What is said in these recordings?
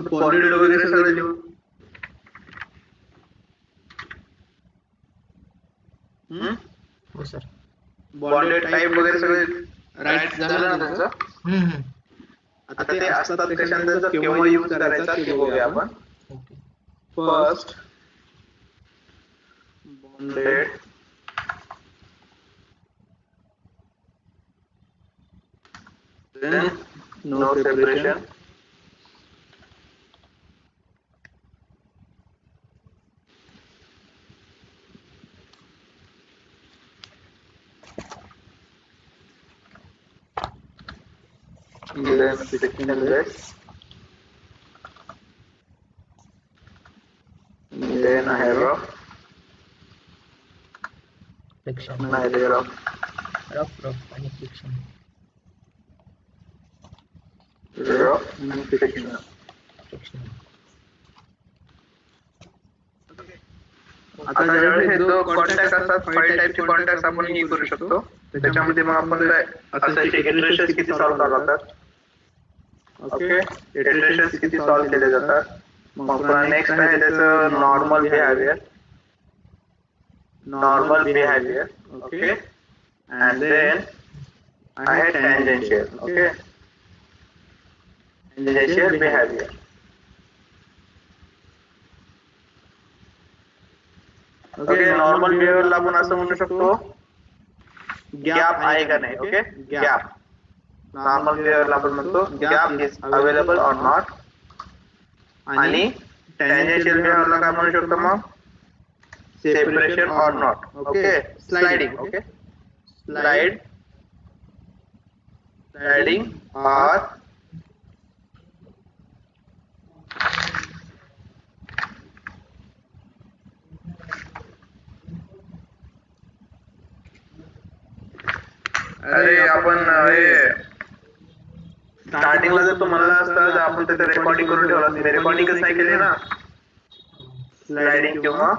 Bonded वगैरे सगळे लिहू. हो सर. बॉन्डेड टाईप वगैरे सगळे राईट झालं ना त्यांचं. आता ते असतात कशाने, त्यांचा केव्हा यूज करायचा ते बघूया आपण. Okay. First bonded then no separation then frictionless then a hair of friction. layer of rough आणि friction. rough and frictional. Friction. आता ज्यावेळेस हे दो कॉन्टॅक्ट असतात, 5 टाइपचे कॉन्टॅक्ट आपण हे करू शकतो. त्याच्यामध्ये मग आपण काय असायचे इटरेशन्स किती सॉल्व्ह करतात. ओके, इटरेशन्स किती सॉल्व्ह केले जातात. मग पुन्हा नेक्स्ट आहे त्याचं normal behaviour. Okay, and then आहे tangential. Okay, tangential behaviour. Okay, normal बिहेवियरला आपण असं म्हणू शकतो, गॅप आहे का नाही. Okay, gap. नॉर्मल बिहेवियरला आपण म्हणतो gap is available or not. आणि टँजेन्शियल बिहेवियरला काय म्हणू शकतो मग, separation or not. Okay, sliding. Okay, sliding or अरे आपण हे स्टार्टिंगला जर तो म्हणला असता, जर आपण त्याचं रेकॉर्डिंग करून ठेवलं असतं. रेकॉर्डिंगच नाही केली ना, स्लाइडिंग किंवा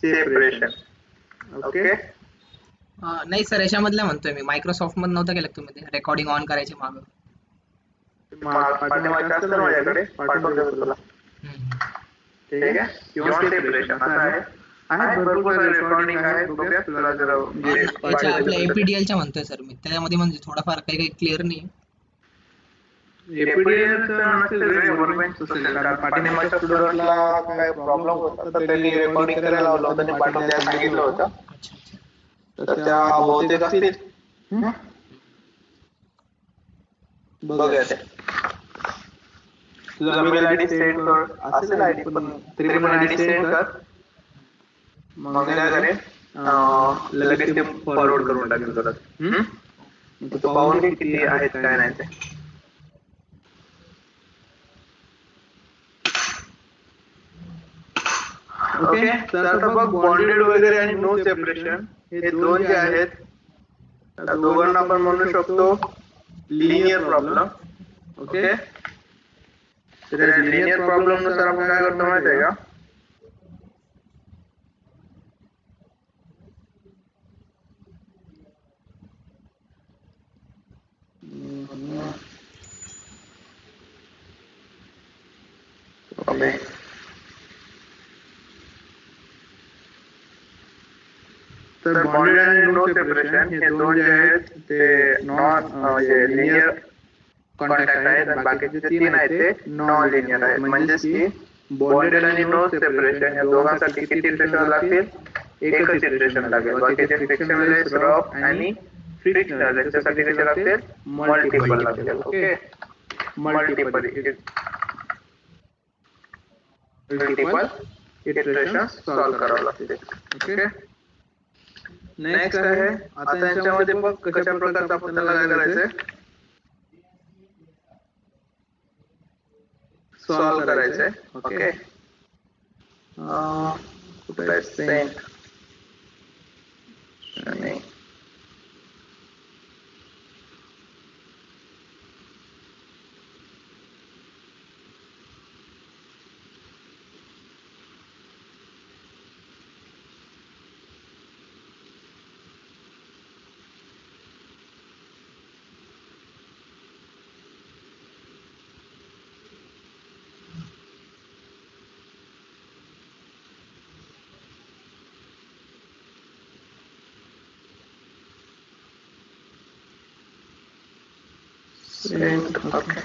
सेपरेशन. ओके, नाही सर, याच्यामधल्या म्हणतोय मी. मायक्रोसॉफ्ट मध्ये नव्हतं केलं तुम्ही ते रेकॉर्डिंग ऑन करायचे मागं. पाठीमागचं असतं ना माझ्याकडे, पाठवून देतो तुला. ठीक आहे, किंवा सेपरेशन असं आहे. भरपूर सारे रेकॉर्डिंग आहे. बघूया तुला जरा याच्या आपल्या एपीडीएलच्या म्हणतोय सर मी. त्याच्यामध्ये म्हणजे थोडाफार काही क्लिअर नाही. एपीडीएलचं नसेल रे, वर्कबेंच असेल. कारण पाठीमागच्या स्टुडंटला काय प्रॉब्लेम होता, तर त्यांनी रेकॉर्डिंग करायला लावलं होतं आणि पाठवून द्यायला सांगितलं होतं. तर त्या बहुतेक असतील. बघूया ते. तुझा मेल आयडी सेंड कर. असेल आयडी, पण तरी पण आयडी सेंड कर. मग मी काय करेन, लगेच ते फॉरवर्ड करून टाकेन तुला. तू पाहून घे किती आहेत काय नाही ते. ओके, तर आता बघ, बॉन्डेड वगैरे आणि नो सेपरेशन हे दोन जे आहेत, त्या दोघांना आपण म्हणू शकतो लिनियर प्रॉब्लेम. ओके, तर लिनियर प्रॉब्लेम नुसार आपण काय करतो माहिती आहे का, तर बॉन्डेड आणि नो सेपरेशन हे दोन जे आहेत ते नॉन लिनियर कॉन्टॅक्ट आहेत, आणि बाकीचे जे 3 आहेत ते नॉन लिनियर आहेत. म्हणजेच की बॉन्डेड आणि नो सेपरेशन या दोघांसाठी किती इटरेशन लागतील, एकच इटरेशन लागेल. बाकीचे फ्रिक्शनलेस, रफ आणि फ्रिक्शनल याच्यासाठी किती लागतील, मल्टिपल लागतील. ओके, मल्टिपल इटरेशन सॉल्व्ह करावं लागते. ओके, नेक्स्ट आहे आता यांच्यामध्ये बघ कशा प्रकारचं आपण त्याला काय करायचंय, सॉल्व्ह करायचंय. ओके, कुठे आहे सेंट आणि ओके.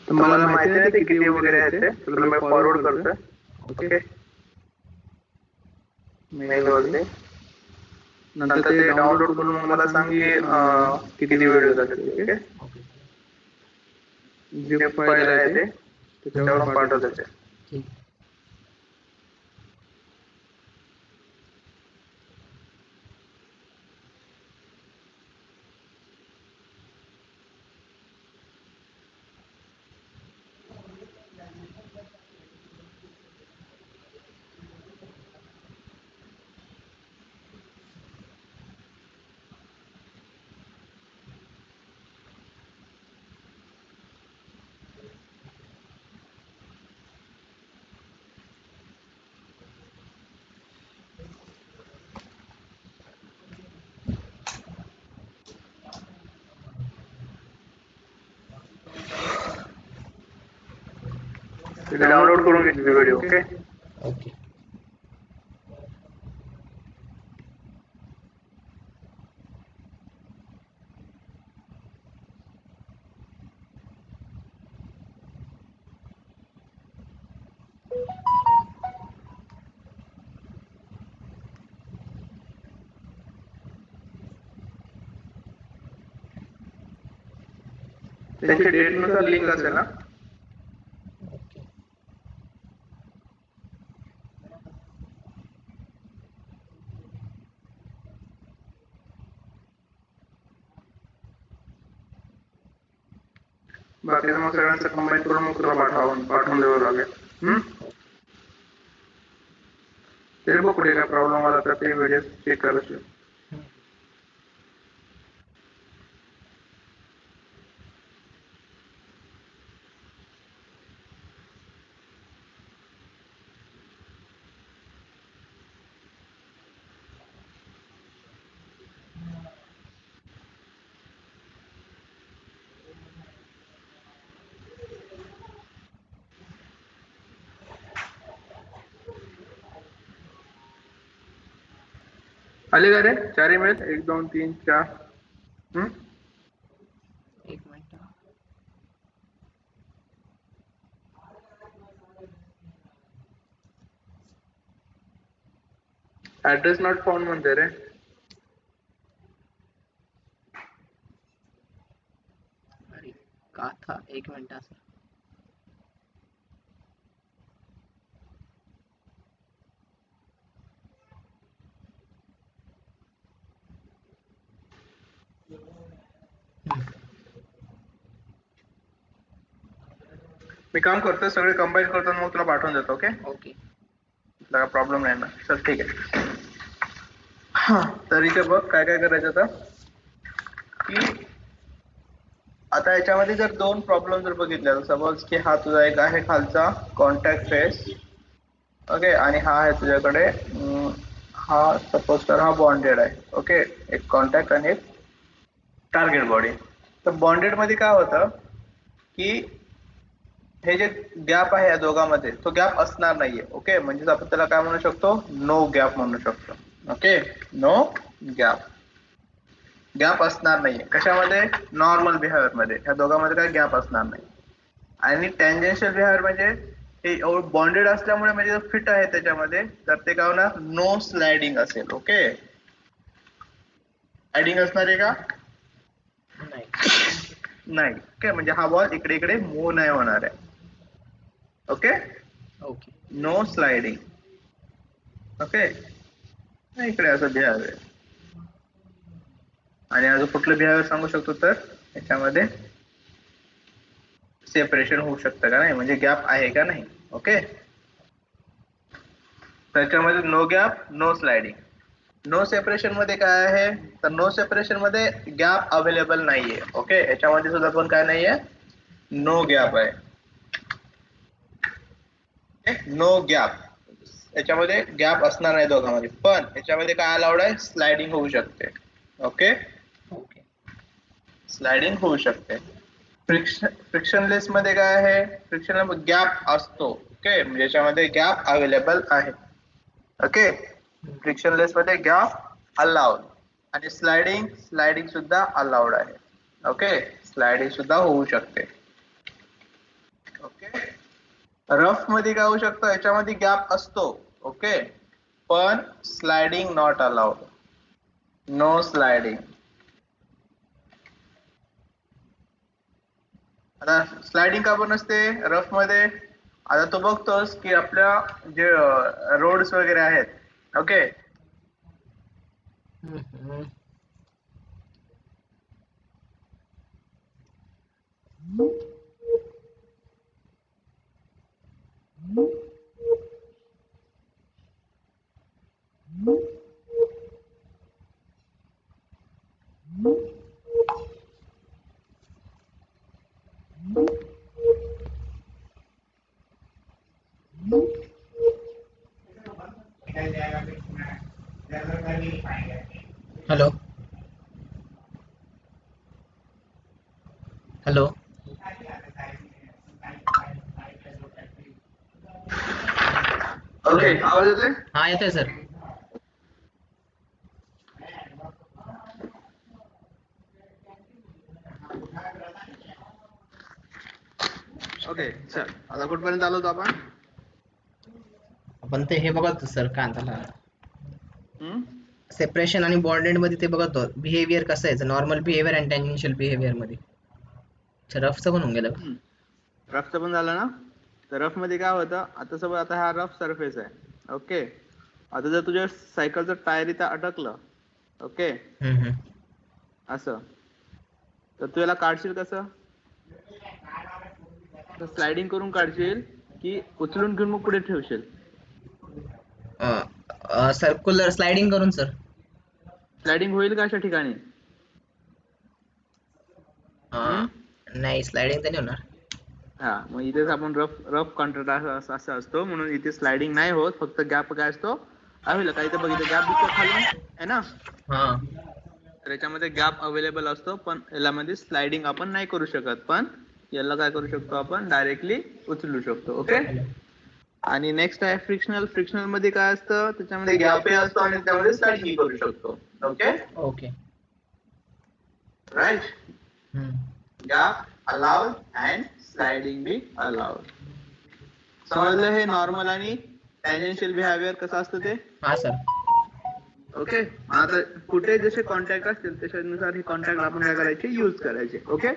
तर मला माहिती नाही ते किती वगैरे आहे ते, तुला मी फॉरवर्ड करतोय. ओके, मेलवरती. नंतर ते डाउनलोड करून मला सांग की किती व्हिडिओ जाते. ओके, ओके झिप फाईल आहे ते, त्याच्यावरून पाठवतो ते. ठीक. डाउनलोड करून घेतली व्हिडिओ. ओके, ओके त्यांची डेट नुसार लिंक असेल ना. ओके बाकीचं मग सगळ्यांचं कंबाईन करून मग तुला पाठवून द्यावं लागेल. तरी बघ कुठे काय प्रॉब्लेम आला तर ते व्हिडिओ चेक करायचे. आले का रे 4 ईमेल? 1 2 3 4. एक मिनिट. ऍड्रेस नॉट फाउंड म्हणते रे. अरे का था, एक मिनिट सर. मी काम करतो, सगळे कंबाईन करतो मग तुला पाठवून देतो. ओके, ओके तुला प्रॉब्लेम नाही ना. चल ठीक आहे. हा, तर इथे बघ काय काय करायचं आता. की आता याच्यामध्ये जर 2 प्रॉब्लेम जर बघितले, सपोज की हा तुझा एक आहे खालचा कॉन्टॅक्ट फेस. ओके, आणि हा आहे तुझ्याकडे हा सपोज कर हा बॉन्डेड आहे. ओके, एक कॉन्टॅक्ट आणि एक टार्गेट बॉडी. तर बॉन्डेड मध्ये काय होतं की हे जे गॅप आहे या दोघांमध्ये तो गॅप असणार नाहीये. ओके, म्हणजे आपण त्याला काय म्हणू शकतो, नो गॅप म्हणू शकतो. ओके, नो गॅप, गॅप असणार नाहीये कशामध्ये, नॉर्मल बिहेवियर मध्ये. ह्या दोघांमध्ये काय गॅप असणार नाही. आणि टँजेन्शियल बिहेवियर म्हणजे हे बॉन्डेड असल्यामुळे म्हणजे फिट आहे त्याच्यामध्ये, तर ते काय होणार, नो स्लायडिंग असेल. ओके, स्लायडिंग असणार आहे का, नाही. ओके, म्हणजे हा बॉल इकडे इकडे मूव्ह नाही होणार आहे. Okay, okay no sliding. Okay, इकडे असं बिहेवियर. आणि अजून कुठलं बिहेवियर सांगू शकतो तर याच्यामध्ये सेपरेशन होऊ शकतं का नाही, म्हणजे गॅप आहे का नाही. ओके, त्याच्यामध्ये no gap no sliding. No separation मध्ये काय आहे, तर नो सेपरेशन मध्ये गॅप अवेलेबल नाहीये. ओके, याच्यामध्ये सुद्धा पण काय नाहीये, नो गॅप आहे. नो गॅप, याच्यामध्ये गॅप असणार नाही दोघांमध्ये, पण याच्यामध्ये काय अलाउड आहे, स्लायडिंग होऊ शकते. Okay, okay. स्लायडिंग होऊ शकते. फ्रिक्शनलेस मध्ये काय आहे, फ्रिक्शनलेस गॅप असतो. ओके, म्हणजे याच्यामध्ये गॅप अवेलेबल आहे. ओके, फ्रिक्शनलेस मध्ये गॅप अलाउड, आणि स्लायडिंग सुद्धा अलाउड आहे. ओके, स्लायडिंग सुद्धा होऊ शकते. ओके, रफ मध्ये काय होऊ शकतं, याच्यामध्ये गॅप असतो. ओके, पण sliding not allowed, no sliding. आता स्लायडिंग का पण असते रफ मध्ये, आता तू बघतोस की आपल्या जे रोड्स वगैरे आहेत. Okay, hello hello. ओके, आवाज येतोय? हा येतोय सर. ओके, चल आता कुठपर्यंत आलो होतो आपण? आपण ते हे बघत सर, काय त्याला हम्म? सेपरेशन आणि बॉन्डेड मध्ये ते बघतो बिहेवियर कसं आहे, नॉर्मल बिहेवियर आणि टँजेन्शियल बिहेवियर मध्ये. रफचं पण होऊन गेलं. रफचं पण झालं ना. तर रफ मध्ये काय होतं, आता समज आता हा रफ सरफेस आहे. ओके, आता जर तुझ्या सायकलचं टायर इथं अटकलं, ओके, असं, तर तू याला काढशील कसं? स्लायडिंग करून काढशील की उचलून घेऊन मग पुढे ठेवशील? सर्क्युलर स्लायडिंग करून सर. स्लायडिंग होईल का अशा ठिकाणी? नाही, स्लायडिंग तर नाही होणार. हा, मग इथेच आपण रफ कॉन्ट्रॅक्ट असं असतो, म्हणून इथे स्लायडिंग नाही होत, फक्त गॅप काय असतो अवेलेबल. काही तर बघितलं गॅप दिसतो खालून आहे ना, तर याच्यामध्ये गॅप अवेलेबल असतो, पण यामध्ये स्लायडिंग आपण नाही करू शकत, पण याला काय करू शकतो आपण, डायरेक्टली उचलू शकतो. ओके, आणि नेक्स्ट आहे फ्रिक्शनल मध्ये काय असतं, त्याच्यामध्ये गॅपही असतो आणि त्यामध्ये स्लायडिंग करू शकतो. Okay okay, right, gap allowed and sliding be allowed. समजलं हे नॉर्मल आणि टँजेन्शियल बिहेवियर कसं असतं ते? हा सर. ओके, आता कुठे जसे कॉन्टॅक्ट असतील त्याच्यानुसार हे कॉन्टॅक्ट आपण काय करायचे, यूज करायचे. ओके,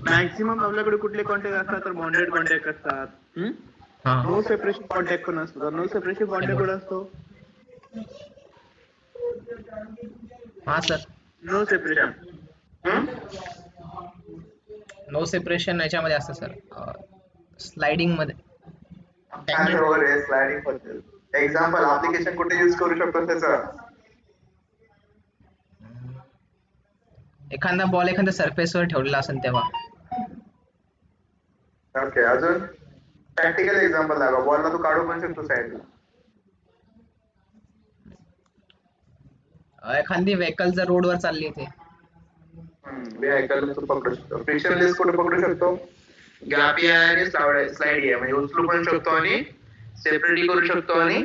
मॅक्झिमम आपल्याकडे कुठले कॉन्टॅक्ट असतात, तर बॉन्डेड कॉन्टॅक्ट असतात. नो सेपरेशन कॉन्टॅक्ट पण असतो. तर नो सेपरेशन कॉन्टॅक्ट कुठे असतो? हा sir. No separation, no separation याच्यामध्ये असतं सर, स्लायडिंग मध्ये. वगैरे स्लायडिंग बद्दल एक्झाम्पल ऍप्लिकेशन कुठे यूज करू शकतो त्याचं? एखादा बॉल एखाद्या सरफेस वर ठेवलेला असेल तेव्हा. ओके, अजून प्रॅक्टिकल एक्झाम्पल दाखवा. बॉलला तू काढू पण शकतो साईडला. एखादी व्हेकल जर रोड वर चालली ते. व्हेकल तू पकडू शकतो. फ्रिक्शनलेस कुठे पकडू शकतो? गॅपी आहे आणि स्लाइड आहे, म्हणजे उचलू पण शकतो आणि सेपरेटली करू शकतो आणि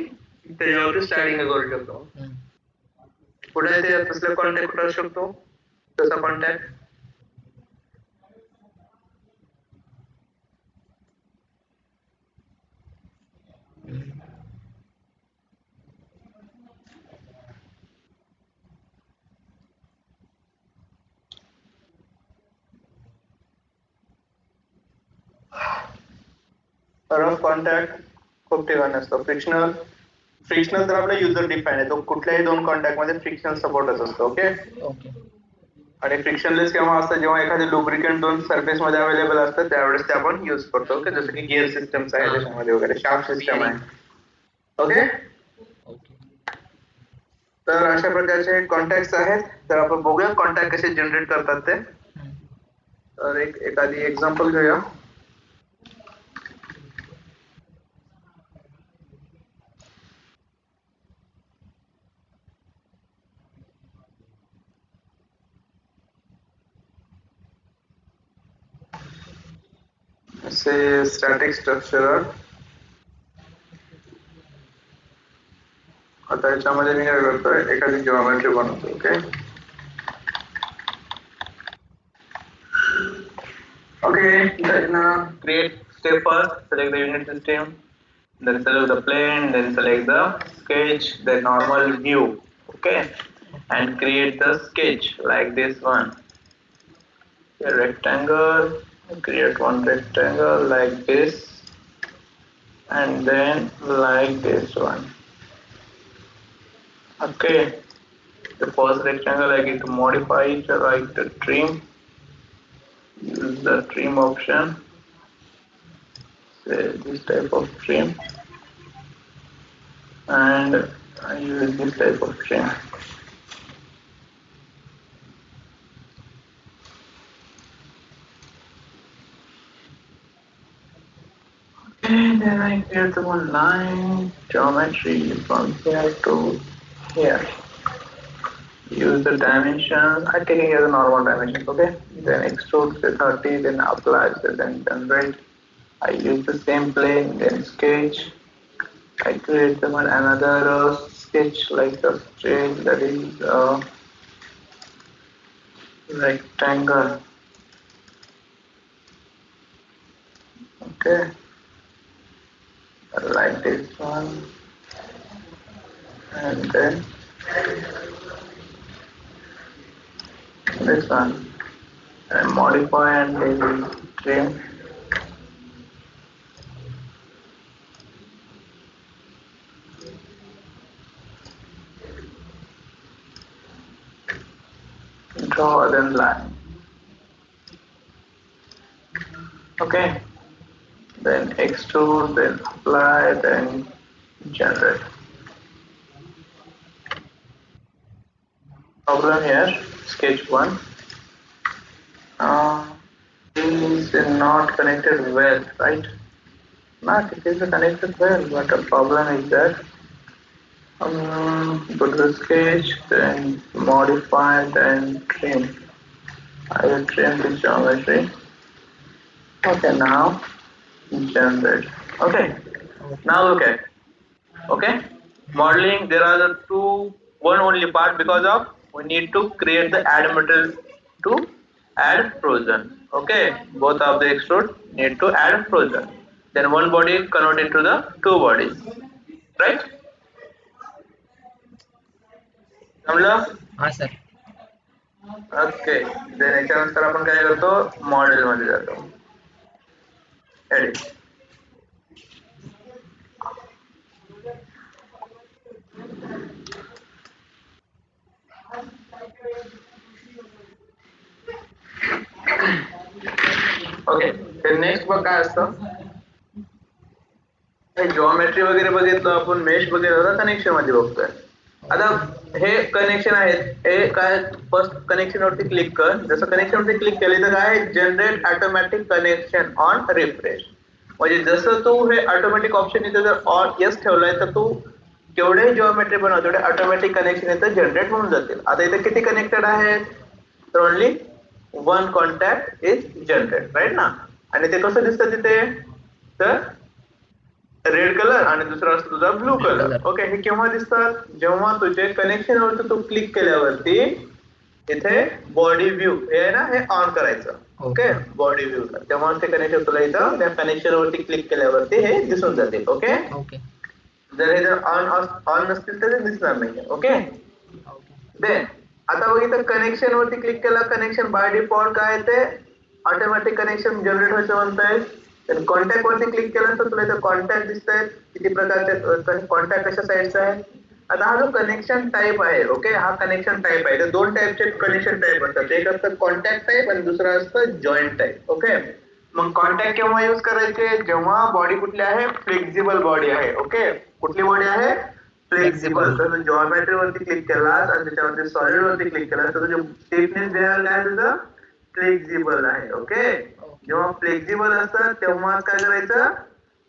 त्याच्यावरती स्लाइडिंग करू शकतो. कुठे ते तसलं कॉन्टॅक्ट करू शकतो, तसा कॉन्टॅक्ट? रफ कॉन्टॅक्ट खूप ठिकाणी असतो. फ्रिक्शनल तर आपला युजर डिफाईन आहे, तो कुठल्याही दोन कॉन्टॅक्ट मध्ये फ्रिक्शनल सपोर्टच असतो. ओके, आणि फ्रिक्शनलेस केव्हा असतं, जेव्हा एखादे लुब्रिकंट दोन सरफेस मध्ये अवेलेबल असतं त्यावेळेस ते आपण युज करतो. ओके, जसं की गिअर सिस्टम्स आहे त्याच्यामध्ये वगैरे, शाफ्ट सिस्टम आहे. ओके, तर अशा प्रकारचे कॉन्टॅक्ट आहेत. तर आपण बघूया कॉन्टॅक्ट कसे जनरेट करतात ते. तर एखादी एक्झाम्पल घेऊया. से स्टॅटिक स्ट्रक्चर. आता याच्यामध्ये मी काय करतोय, एखादी जिओमेट्री बनवतो. Okay then create step first, select the unit system, then select the plane, then select the sketch, the normal view. Okay, and create the sketch like this one. A rectangle, create one rectangle like this, and then like this one. Okay, the first rectangle I get to modify it, like the trim. Use the trim option, say this type of trim, and I use this type of trim. And then I create the one line geometry from here to here. Use the dimensions. I'm taking here the normal dimensions. Okay. Then extrude the 30. Then apply. Then generate. I use the same plane. Then sketch. I create the one another sketch like the straight, that is rectangle. Okay. Like this one, and then this one, and modify and then trim. Draw then line. Okay, then extrude, then apply, then generate. Problem here, sketch 1 is not connected well, right? Not, it is connected well, but the problem is that go to the sketch, then modify, then trim. I will trim the geometry. Okay, now generate. Okay, now look at. Okay, modeling. There are the one only part, because of we need to create the add material to add frozen. Okay, both of the extrude need to add frozen. Then one body convert into the two bodies, right? समजलं? हा sir. Okay, then याच्यानंतर आपण काय करतो, model मध्ये जातो. Edit. Okay, तर next बघ काय असतं, हे जिओमेट्री वगैरे बघितलं आपण, मेश वगैरे होता कनेक्शन मध्ये बघतोय. आता हे कनेक्शन आहेत, हे काय, फर्स्ट कनेक्शन वरती क्लिक कर. जसं कनेक्शन वरती क्लिक केलं तर काय, generate automatic connection on refresh. म्हणजे जसं तू हे ऑटोमॅटिक ऑप्शन इथे जर ऑन यस ठेवलाय, तर तू जेवढे जिओमेट्री बनव तेवढे ऑटोमॅटिक कनेक्शन इथं जनरेट होऊन जातील. आता इथे किती कनेक्टेड आहेत, तर only one contact is generate, right ना. आणि ते कसं दिसतं तिथे, तर रेड कलर आणि दुसरा असतो तुझा ब्लू कलर. ओके, हे केव्हा दिसतात, जेव्हा तुझे कनेक्शन वरती तू क्लिक केल्यावरती इथे बॉडी व्ह्यू हे आहे ना, हे ऑन करायचं. ओके, बॉडी व्ह्यू, तेव्हा ते कनेक्शन तुला इथं त्या कनेक्शन वरती क्लिक केल्यावरती हे दिसून जातील. ओके, जर हे जर ऑन नसतील तर ते दिसणार नाही. ओके, देन आता बघ इथं कनेक्शन वरती क्लिक केला, कनेक्शन बाय डिफॉल्ट काय ते ऑटोमॅटिक कनेक्शन जनरेट व्हायचं म्हणताय. कॉन्टॅक्ट वरती क्लिक केलं तर तुला इथं कॉन्टॅक्ट दिसत आहेत, किती प्रकारचे कॉन्टॅक्ट कशा साईडचा आहे. आता हा जो कनेक्शन टाईप आहे, ओके, हा कनेक्शन टाईप आहे. तर दोन टाईपचे कनेक्शन टाईप असतात, एक असतं कॉन्टॅक्ट टाईप आणि दुसरं असतं जॉईंट टाईप. ओके, मग कॉन्टॅक्ट केव्हा यूज करायचे, जेव्हा बॉडी कुठली आहे, फ्लेक्झिबल बॉडी आहे. ओके, कुठली बॉडी आहे, फ्लेक्झिबल. तर जॉमेट्री वरती क्लिक केलास आणि त्याच्यावरती सॉलिड वरती क्लिक केलास तर तुझं स्टिफनेस बिहेवियर काय तुझं फ्लेक्झिबल आहे. ओके. जेव्हा फ्लेक्झिबल असतं तेव्हा काय करायचं,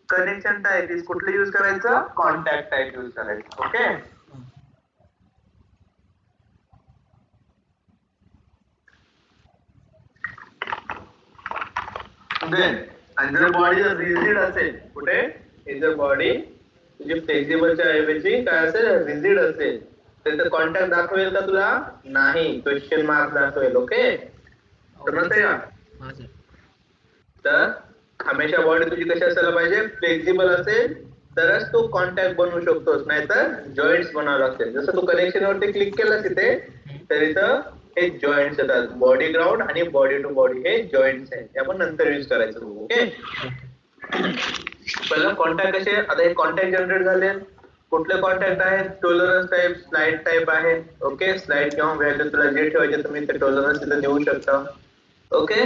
कनेक्शन टाईप कुठलं यूज करायचं, कॉन्टॅक्ट टाईप यूज करायचं. ओके. देन आणि जर बॉडी जर रिजिड असेल, कुठे जर बॉडी तुझी फ्लेक्झिबलच्या ऐवजी काय असेल, रिजिड असेल, तर कॉन्टॅक्ट दाखवेल का तुला, नाही, क्वेश्चन मार्क दाखवेल. ओके. समजतंय का. तर हमेशा बॉडी तुझी कशी असायला पाहिजे, फ्लेक्झिबल असेल तरच तू कॉन्टॅक्ट बनवू शकतोस, नाहीतर जॉईंट्स बनावं लागतील. जसं तू कनेक्शन वरती क्लिक केलं तिथे तर इथं हे जॉईंट्स येतात, बॉडी ग्राउंड आणि बॉडी टू बॉडी हे जॉईंट्स आहेत, ते आपण नंतर यूज करायचं. ओके. पहिलं कॉन्टॅक्ट कसे, आता हे कॉन्टॅक्ट जनरेट झाले, कुठले कॉन्टॅक्ट आहेत, टॉलरन्स टाईप, स्लाइड टाईप आहे. ओके. स्लाइड किंवा व्हॅल्यू तुला जे ठेवायचे तुम्ही ते टॉलरन्स इथे देऊ शकता. ओके.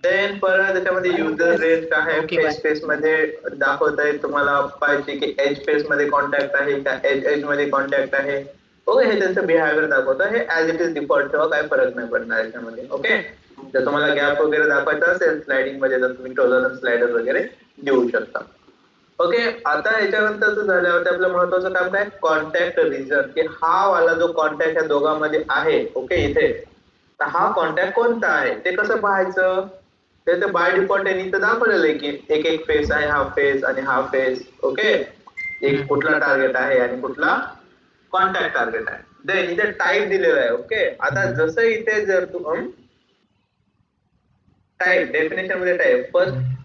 देन परत त्याच्यामध्ये युजर रेंज आहे, फेस स्पेस मध्ये दाखवत आहे तुम्हाला पाहिजे की एज स्पेस मध्ये कॉन्टॅक्ट आहे का एज मध्ये कॉन्टॅक्ट आहे. ओके. हे त्यांचं बिहेवियर दाखवतं, हे ऍज इट इज डिफॉल्ट ठेवा, काय फरक नाही पडणार याच्यामध्ये. ओके. जर तुम्हाला गॅप वगैरे दाखवायचा असेल स्लाइडिंग मध्ये तर तुम्ही टॉलरन्स स्लाइडर वगैरे देऊ शकता. ओके. आता याच्यानंतर झाल्यावरती आपलं महत्वाचं काम काय, कॉन्टॅक्ट रिजन, की हा वाला जो कॉन्टॅक्ट या दोघांमध्ये आहे. ओके. इथे तर हा कॉन्टॅक्ट कोणता आहे ते कसं पाहायचं, ते बाय डिफॉल्ट यांनी इथं दाखवलेलं आहे की एक एक फेस आहे, हा फेस आणि हा फेस. ओके. एक कुठला टार्गेट आहे आणि कुठला कॉन्टॅक्ट टार्गेट आहे. देन इथे टाईप दिलेला आहे. ओके. आता जसं इथे जर तू टाईप डेफिनेशन मध्ये टाईप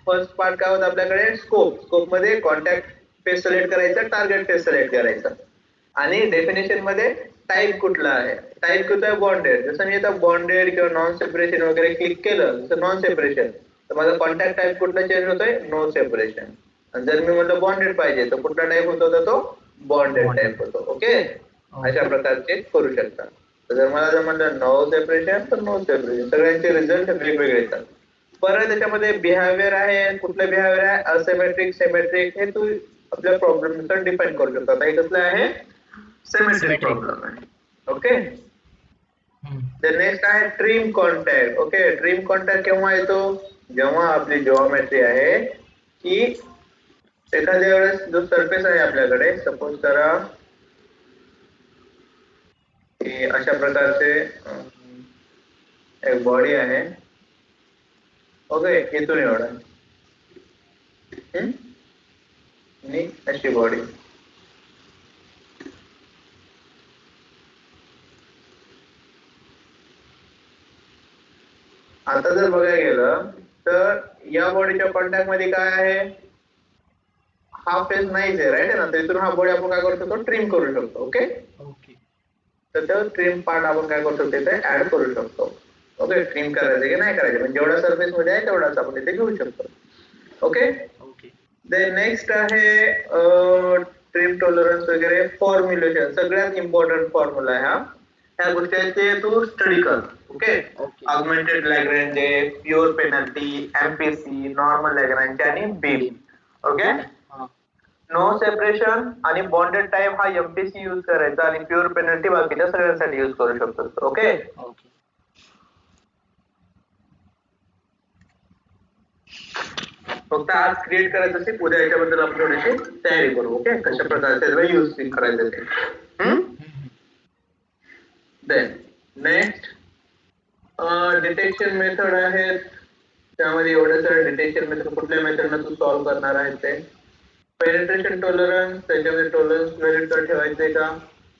फर्स्ट पार्ट काय होतं आपल्याकडे, स्कोप मध्ये कॉन्टॅक्ट फेस सिलेक्ट करायचा, टार्गेट फेस सिलेक्ट करायचा, आणि डेफिनेशन मध्ये टाईप कुठला आहे, टाईप कुठला आहे, बॉन्डेड. जसं मी आता बॉन्डेड किंवा नॉन सेपरेशन वगैरे क्लिक केलं जसं नॉन सेपरेशन तर माझा कॉन्टॅक्ट टाईप कुठला चेंज होतोय, नो सेपरेशन. आणि जर मी म्हटलं बॉन्डेड पाहिजे तर कुठला टाईप होतो, तो बॉन्डेड टाईप होतो. ओके. अशा प्रकारचे करू शकता. जर मला जर म्हटलं नो सेपरेशन तर नो सेपरेशन, सगळ्यांचे रिझल्ट वेगवेगळे येतात. परत त्याच्यामध्ये बिहेवियर आहे, कुठलं बिहेवियर आहे, असिमेट्रिक, सिमेट्रिक, हे तू आपल्या प्रॉब्लेम नुसार डिफाईन करू शकतो. आता हे कसलं आहे, सिमेट्रिक प्रॉब्लेम आहे. ओके. नेक्स्ट आहे trim contact. Okay. Trim contact केव्हा येतो, जेव्हा आपली जिओमेट्री आहे की एखाद्या वेळेस जो सरफेस आहे आपल्याकडे, सपोज करा की अशा प्रकारचे एक बॉडी आहे. ओके. इथून एवढा आणि अशी बॉडी. आता जर बघायला गेलं तर या बॉडीच्या कॉन्टॅक्ट मध्ये काय आहे, हा फेस नाहीच आहे, राईट आहे ना. तर इथून हा बॉडी आपण काय करू शकतो, ट्रिम करू शकतो. ओके. तर तो ट्रिम पार्ट आपण काय करू शकतो, इथे ऍड करू शकतो. ओके. ट्रिम करायचं की नाही करायचं, म्हणजे जेवढा सरफेस मध्ये आहे तेवढाच आपण इथे घेऊ शकतो. ओके. देन नेक्स्ट आहे ट्रिम टॉलरन्स वगैरे, फॉर्म्युलेशन, सगळ्यात इम्पॉर्टंट फॉर्म्युला आहे हा. ह्या गोष्टी तू स्टडी कर. Okay. Augmented Lagrange, pure penalty, MPC, normal Lagrange आणि बीम. ओके. नो सेपरेशन आणि बॉन्डेड टाईप हा एमपीसी यूज करायचा आणि प्युअर पेनल्टी बाकीच्या सगळ्यांसाठी यूज करू शकतो. ओके. फक्त आज क्रिएट करायचं असेल, उद्या याच्याबद्दल आपण थोडीशी तयारी करू. ओके. कशा प्रकारचे यूज करायचं ते. देन नेक्स्ट डिटेक्शन मेथड आहेत. त्यामध्ये एवढ्या साऱ्या डिटेक्शन मेथड कुठल्या मेथडनं तू सॉल्व्ह करणार आहे ते. पेनिट्रेशन टॉलरन्स, त्याच्यामध्ये टॉलरन्स व्हॅल्यू ठेवायचंय का,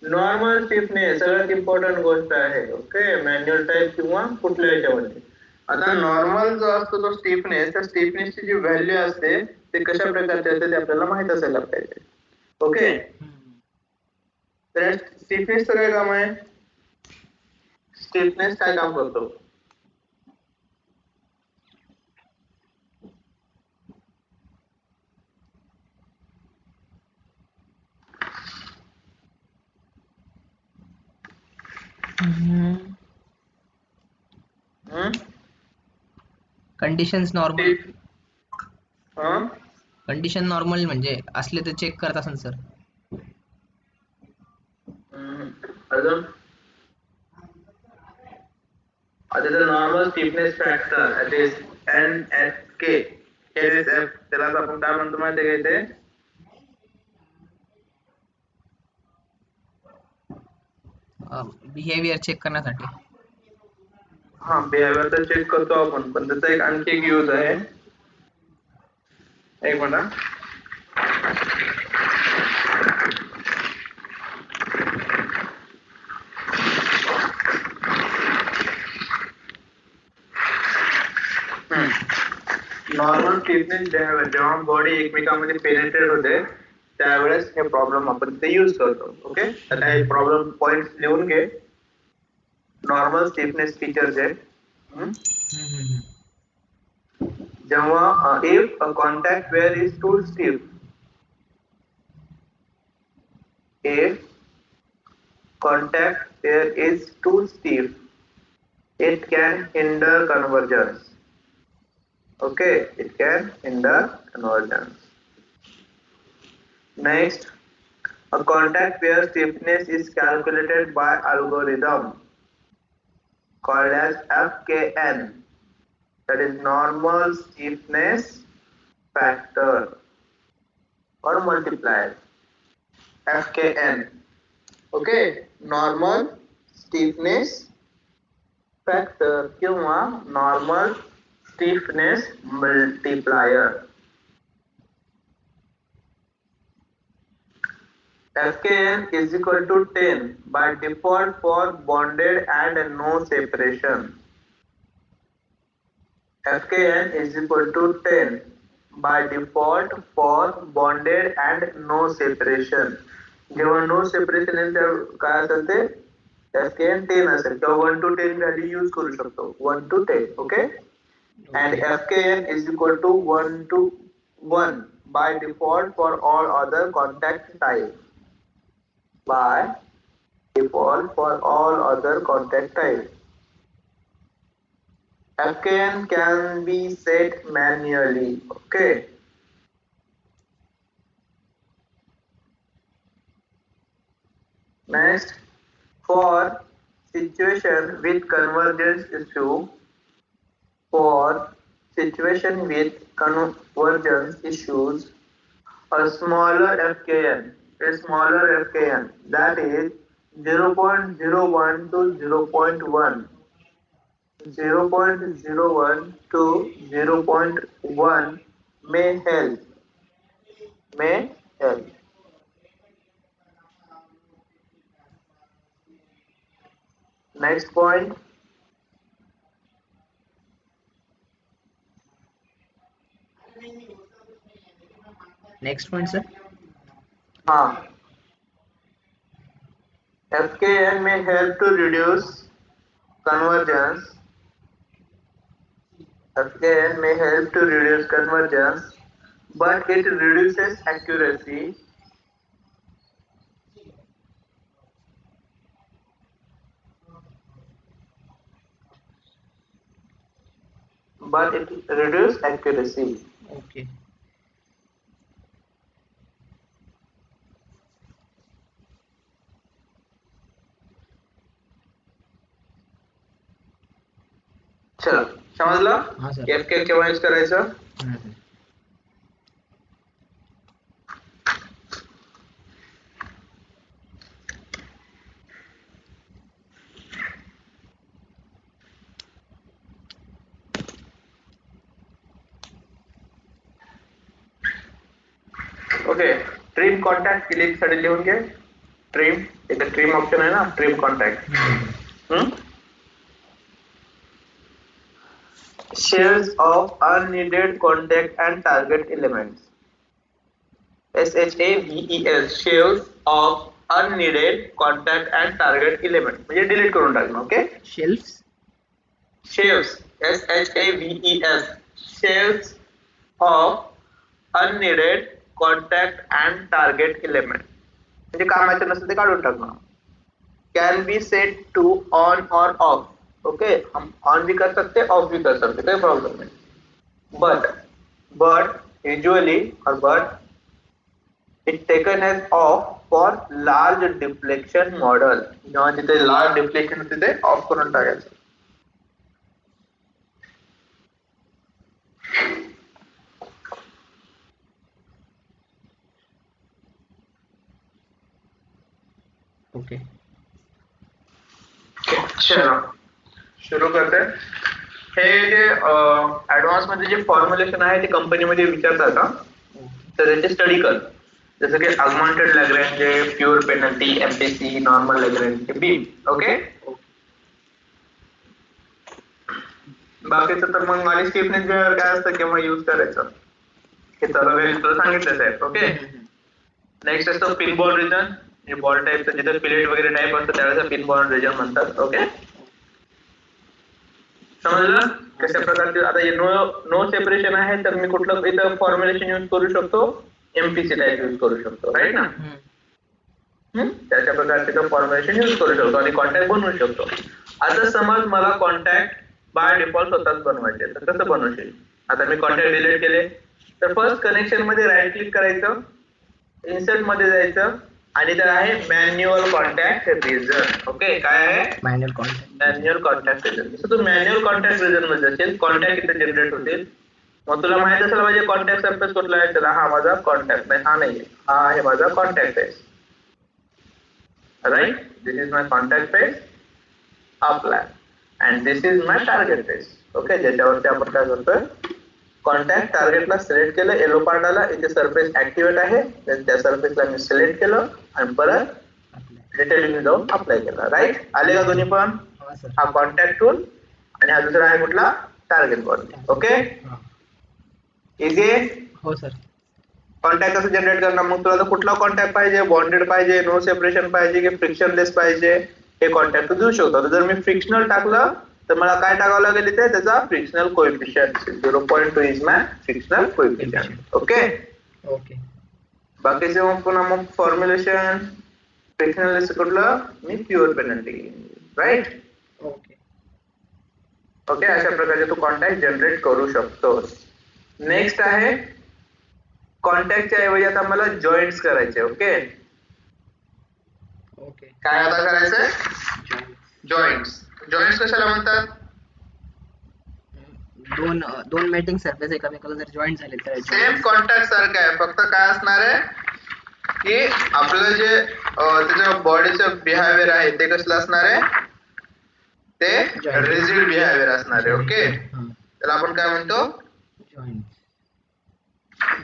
नॉर्मल स्टिफनेस सगळ्यात इम्पॉर्टंट गोष्ट आहे. ओके. मॅन्युअल टाईप किंवा कुठल्या याच्यामध्ये. आता नॉर्मल जो असतो तो स्टिफनेस, त्या स्टिफनेसची जी व्हॅल्यू असते ते कशा प्रकारचे असते ते आपल्याला माहित असायला पाहिजे. ओके. तर स्टिफनेस काय काम आहे, स्टिफनेस काय काम करतो, कंडिशन्स नॉर्मल, कंडिशन नॉर्मल म्हणजे असले तर चेक करत असेल सर. अजून आता normal stiffness factor it is NSK NSF त्याला आपण काय म्हणतो माहिती आहे का इथे बिहेवियर चेक करण्यासाठी. हा बिहेवियर तर चेक करतो आपण पण त्याचा एक आणखी एक यूज आहे एक मिनिट नॉर्मल स्टिफनेस जेव्हा बॉडी एकमेकांमध्ये पेनिट्रेट होते त्यावेळेस हे प्रॉब्लेम आपण ते यूज करतो ओके आता हे प्रॉब्लेम पॉइंट्स लिहून घे नॉर्मल स्टिफनेस फीचर्स आहे जेव्हा if a contact where is too stiff if contact pair is too stiff, it can hinder convergence. Okay, it can hinder convergence. Next, a contact pair stiffness is calculated by algorithm called as FKN. That is normal stiffness factor or multiplier. FKN. Okay, normal stiffness factor किंवा normal stiffness multiplier. FKN is equal to 10 by default for bonded and no separation. FKN is equal to 10 by default for bonded and no separation. जेव्हा no separation काय असेल ते FKN 10 असेल तेव्हा 1 to 10 value use करू शकतो 1 to 10 okay and FKN is equal to 1 to 1 by default for all other contact types by default for all other contact types. FKN can be set manually okay. Next, for situation with convergence issue, issues, a smaller FKN that is 0.01 to 0.1, 0.01 to 0.1 may help. Next point. Next point, sir. FKN may help to reduce convergence. FKN may help to reduce convergence, but it reduces accuracy. But it reduces accuracy. Okay. चलो समजलं हाँ sir. FKN केव्हा use करायचं okay trim contact click साठी लिहून घे trim इथे trim option आहे ना trim contact shares of unneeded contact and target elements. SHAVES shares of unneeded contact and target element म्हणजे डिलीट करून टाकणं okay shelves shares SHAVES shares of unneeded contact and target element म्हणजे कामाचे नसेल ते काढून टाकणं can be set to on or off okay हम ऑन भी कर सकते ऑफ भी कर सकते कोई प्रॉब्लम नहीं बट यूजुअली और but it taken edge of for large deflection model. जेव्हा तिथे लार्ज डिफ्लेक्शन होते ते ऑफ करून टाकायचं. ओके. चलो सुरू करते. हे जे ऍडव्हान्स मध्ये जे फॉर्म्युलेशन आहे ते कंपनीमध्ये विचारतात का, तर याचे स्टडी कर. जसं की augmented Lagrange, pure penalty, MPC, normal Lagrange, beam. Okay. बाकीचं तर मग माझी स्टिफनेस काय असतं केव्हा युज करायचं हे तर सांगितलंच आहे. ओके. नेक्स्ट असतो पिन बॉल रिजन. हे बॉल टाईपचं जिथे पिलेट वगैरे टाईप असतं त्यावेळेस पिन बॉल रिजन म्हणतात. ओके. समजलं कशा प्रकारचे. आता नो सेपरेशन आहे तर मी कुठलं इथं फॉर्म्युलेशन युज करू शकतो, एमपीसी टाईप युज करू शकतो. राईट ना. त्याच्या प्रकारचे फॉर्म्युलेशन युज करू शकतो आणि कॉन्टॅक्ट बनवू शकतो. आता समज मला कॉन्टॅक्ट बाय डिफॉल्ट स्वतःच बनवायचे तर कसं बनवशील. आता मी कॉन्टॅक्ट डिलीट केले तर फर्स्ट कनेक्शन मध्ये राईट क्लिक करायचं, इन्सर्ट मध्ये जायचं आणि तर आहे मॅन्युअल कॉन्टॅक्ट रिजन. ओके. काय आहे मॅन्युअल कॉन्टॅक्ट रिजन. जसं तू मॅन्युअल कॉन्टॅक्ट रिजन मध्ये असेल कॉन्टॅक्ट इथे जनरेट होतील. मग तुला माहित असेल पाहिजे कॉन्टॅक्ट सरफेस कुठला आहे. चला हा माझा कॉन्टॅक्ट नाही, हा नाही, हा आहे माझा contact face. Right. This is my contact face. Apply. And this is my target face. Okay. ज्याच्यावरती आपण काय करतोय कॉन्टॅक्ट टार्गेटला सिलेक्ट केलं, येलो पार्ट आला, इथे सरफेस ऍक्टिव्हेट आहे, त्या सरफेसला मी सिलेक्ट केलं आणि परत डिटेलिंग जाऊन अप्लाय केला. राईट. आले का दोन्ही पण. हा कॉन्टॅक्ट टूल आणि हा दुसरा आहे कुठला टार्गेट बॉडी. ओके. इझी. हो सर. कॉन्टॅक्ट कसं जनरेट करणार. मग तुला कुठला कॉन्टॅक्ट पाहिजे, बॉन्डेड पाहिजे, नो सेपरेशन पाहिजे की फ्रिक्शनलेस पाहिजे हे कॉन्टॅक्ट देऊ शकतो. जर मी फ्रिक्शनल टाकलं तर मला काय टाकावं लागेल इथे त्याचा frictional coefficient 0.2 is my frictional coefficient. Okay. Okay. बाकीचे मग पुन्हा मग फॉर्म्युलेशन फ्रिक्शनलेस कुठलं मी pure penalty. Right. Okay. Okay. अशा प्रकारे तू कॉन्टॅक्ट जनरेट करू शकतोस. नेक्स्ट आहे कॉन्टॅक्टच्या ऐवजी आता मला जॉईंट्स करायचे. ओके. ओके. काय आता करायचंय जॉईंट्स. जॉईंट्स कशाला म्हणतात. दोन मेटिंग सरफेस एकमेकाला जर जॉईंट झाले तर सेम कॉन्टॅक्ट सारखं आहे. फक्त काय असणार आहे की आपलं जे त्याच्या बॉडीचं बिहेवियर आहे ते कसलं असणार आहे, ते रिजिड बिहेवियर असणार आहे. ओके. त्याला आपण काय म्हणतो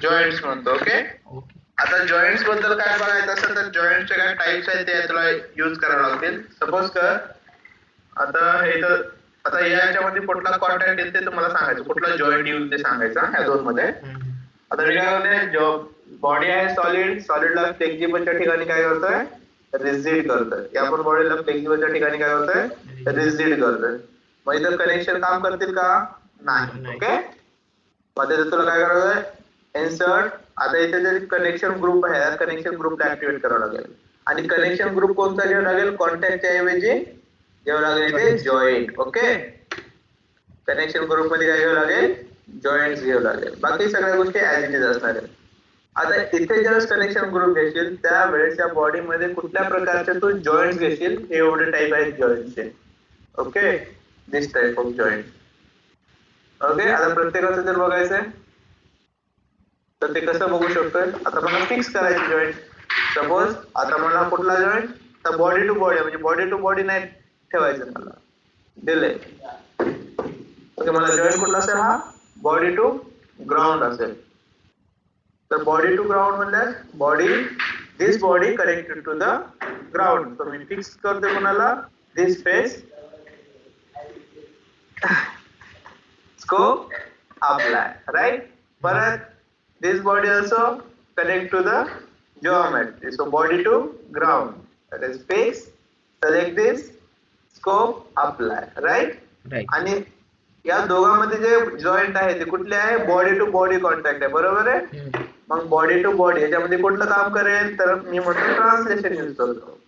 जॉईंट्स म्हणतो. ओके. आता जॉईंट्स बद्दल काय बघायचं असेल तर जॉईंटचे काय टाइप्स आहेत ते तुला यूज करावे लागतील. सपोज कर आता हे तर आता याच्यामध्ये कुठला कॉन्टॅक्ट येते तुम्हाला सांगायचं, कुठला जॉईंट यूज ते सांगायचा ह्या दोन मध्ये. आता मी काय करते बॉडी आहे सॉलिड, सॉलिडला फ्लेक्झिबलच्या ठिकाणी काय करतोय रिजिड करतोय. या पण बॉडीला फ्लेक्झिबलच्या ठिकाणी काय करतोय रिजिड करतोय. मग इथं कनेक्शन काम करतील का नाही. ओके. मग त्याचं तुला काय करायचंय इन्सर्ट. आता इथे जे कनेक्शन ग्रुप आहे कनेक्शन ग्रुपला ऍक्टिव्हेट करावं लागेल आणि कनेक्शन ग्रुप कोणता घ्यावा लागेल कॉन्टॅक्टच्या ऐवजी घ्यावं लागेल इथे जॉईंट. ओके. कनेक्शन ग्रुप मध्ये काय घ्यावं लागेल जॉईंट्स घ्यावं लागेल. बाकी सगळ्या गोष्टी ऍज इट इज असणार आहेत. आता इथे ज्यावेळेस कनेक्शन ग्रुप घेशील त्यावेळेस त्या बॉडी मध्ये कुठल्या प्रकारचे तू जॉईंट घेशील हे एवढे टाईप आहेत जॉईंटचे. Okay. This type of joint. Okay. आता प्रत्येकाचं जर बघायचंय तर ते कसं बघू शकतोय. आता मला फिक्स करायचे जॉईंट. सपोज आता मला कुठला जॉईंट तर बॉडी टू बॉडी म्हणजे बॉडी टू बॉडी नाही ठेवायचं मला दिले. ओके. मला जॉईंट कुठला असेल हा बॉडी टू ग्राउंड असेल. तर बॉडी टू ग्राउंड म्हणजे body this body connected to the ground. तर मी फिक्स करते कोणाला this face scope apply. Right. परत this body also connect to the geometry. So body to ground. That is fix. Select this. Scope. Apply. Right? Right. आणि या दोघांमध्ये जे joint आहे ते कुठले आहे बॉडी टू बॉडी कॉन्टॅक्ट आहे. बरोबर आहे. मग बॉडी टू बॉडी याच्यामध्ये कुठलं काम करेल तर मी म्हणतो ट्रान्सलेशन यूज करतो.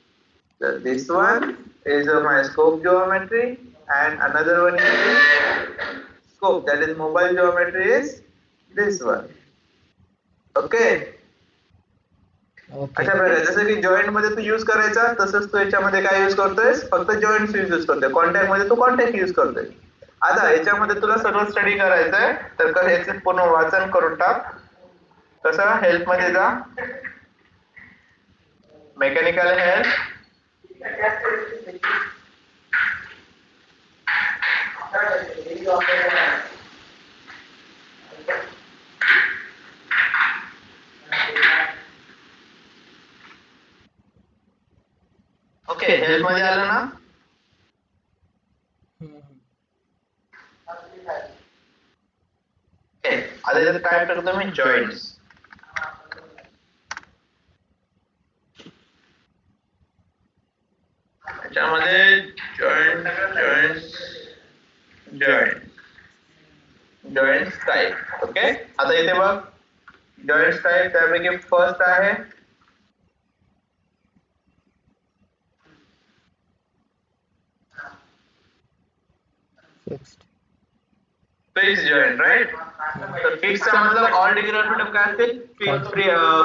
तर this one is my scope geometry and another one is scope that is mobile geometry is this one. Okay. Okay अशा प्रकारे जसं की जॉईंट मध्ये तू यूज करायचा तसंच तू याच्यामध्ये काय यूज करतोय फक्त जॉईंट यूज करतोय कॉन्टॅक्ट मध्ये तू कॉन्टॅक्ट यूज करतोय. आता याच्यामध्ये तुला सगळं स्टडी करायचंय तर याचे पूर्ण वाचन करून टाक. कसं हेल्थ मध्ये जा मेकॅनिकल हेल्थ ओके हेल्थ मध्ये आलं ना. ओके आता याच्यात काय करतो मी जॉईंट्स त्याच्यामध्ये जॉईंट टाईप. ओके आता इथे बघ जॉईंट टाईप त्यापैकी फर्स्ट आहे फिक्स जॉईंट राईट. तर फिक्सचा मतलब ऑल डिग्री ऑफ फ्रीडम काय असतील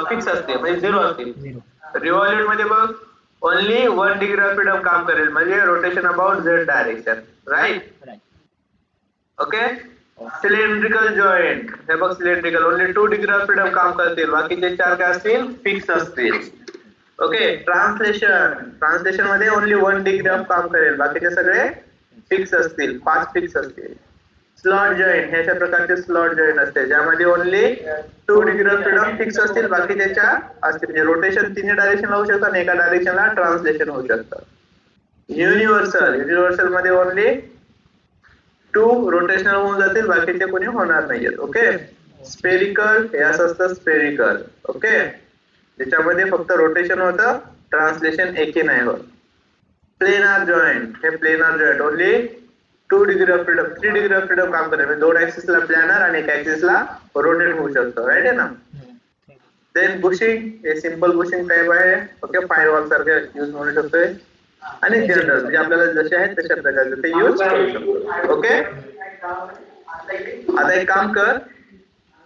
फिक्स असते म्हणजे झिरो असतील. रिव्हॉल्यूट मध्ये बघ ओनली 1 डिग्री ऑफ फ्रीडम काम करेल म्हणजे rotation about Z direction right. Okay cylindrical joint हे बघ cylindrical only 2 degree of freedom काम करतील बाकीचे 4 काय असतील फिक्स असतील. ओके ट्रान्सलेशन मध्ये ओनली 1 डिग्री ऑफ काम करेल बाकीचे सगळे फिक्स असतील 5 फिक्स असतील. स्लॉट जॉईंट हे अशा प्रकारचे स्लॉट जॉईंट असते ज्यामध्ये only 2 degree of freedom fix असतील बाकीचे 4 असतील म्हणजे रोटेशन तिन्ही डायरेक्शनला होऊ शकतं आणि एका डायरेक्शनला ट्रान्सलेशन होऊ शकतं. युनिव्हर्सल मध्ये ओनली 2 रोटेशनल होऊन जातील बाकीचे कोणी होणार नाहीयेत. ओके स्पेरिकल हे असं असतं स्पेरिकल. ओके त्याच्यामध्ये फक्त रोटेशन होतं ट्रान्सलेशन एकही नाही होत. प्लेनार जॉईंट हे planar joint only 2 degree of freedom 3 degree of freedom काम करेल म्हणजे 2 ऍक्सिसला प्लॅनर आणि 1 ऍक्सिसला रोटेट होऊ शकतो राईट आहे ना. देन बुशिंग हे सिंपल बुशिंग टाइप आहे. ओके फायरवॉल सारखे यूज होऊ शकतोय आणि जनरल म्हणजे आपल्याला जसे आहेत तशा प्रकारचे ते यूज करू शकतो. ओके आता एक काम कर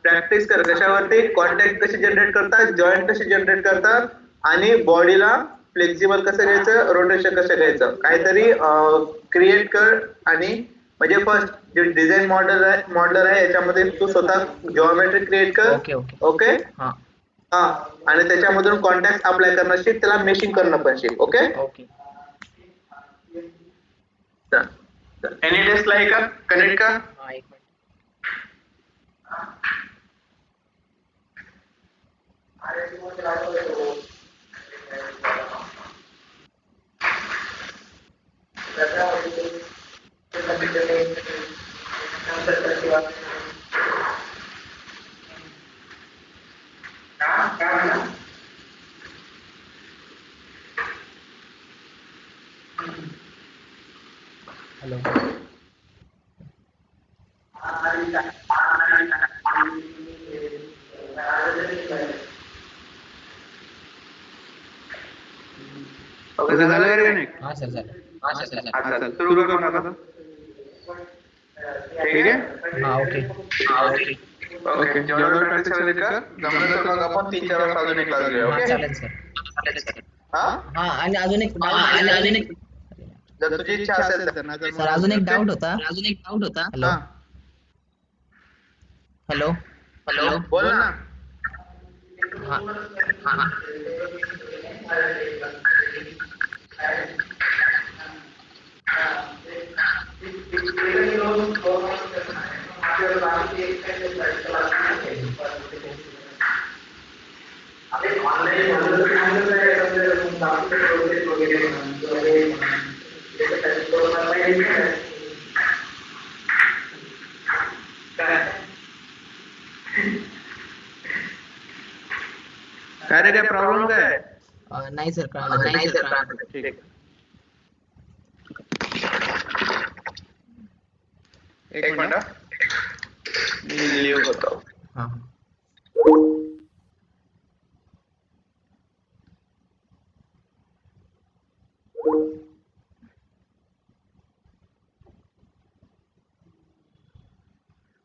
प्रॅक्टिस कर कशावरती कॉन्टॅक्ट कसे जनरेट करतात जॉईंट कसे जनरेट करतात आणि बॉडीला फ्लेक्झिबल कसं घ्यायचं रोटेशन कसं घ्यायचं काहीतरी क्रिएट कर. आणि म्हणजे फर्स्ट जे डिझाईन मॉडेल आहे याच्यामध्ये तू स्वतः जिओमेट्री क्रिएट कर. ओके हा आणि त्याच्यामधून कॉन्टॅक्ट अप्लाय करणं शिक त्याला मेशिंग करणं पण शिक. ओके एनी टेस्ट ला का कनेक्ट का हॅलो ओके झालं का कनेक्ट. हा सर झालं. अच्छा सुरू कर मग आता. ठीक आहे हा ओके ओके जेवढं प्रॅक्टिस करायची कर जमलं तर मग आपण 3-4 तास अजून एक क्लास घेऊ. हा ओके चालेल सर. हा हा आणि अजून एक जर तुझी इच्छा असेल तर ना तर सर अजून एक डाऊट होता. हॅलो हॅलो हॅलो बोल ना. हा काय रे काय प्रॉब्लेम काय. नाही सर कळालं. ठीक एक मिनिट मी लिव्ह होतो. हा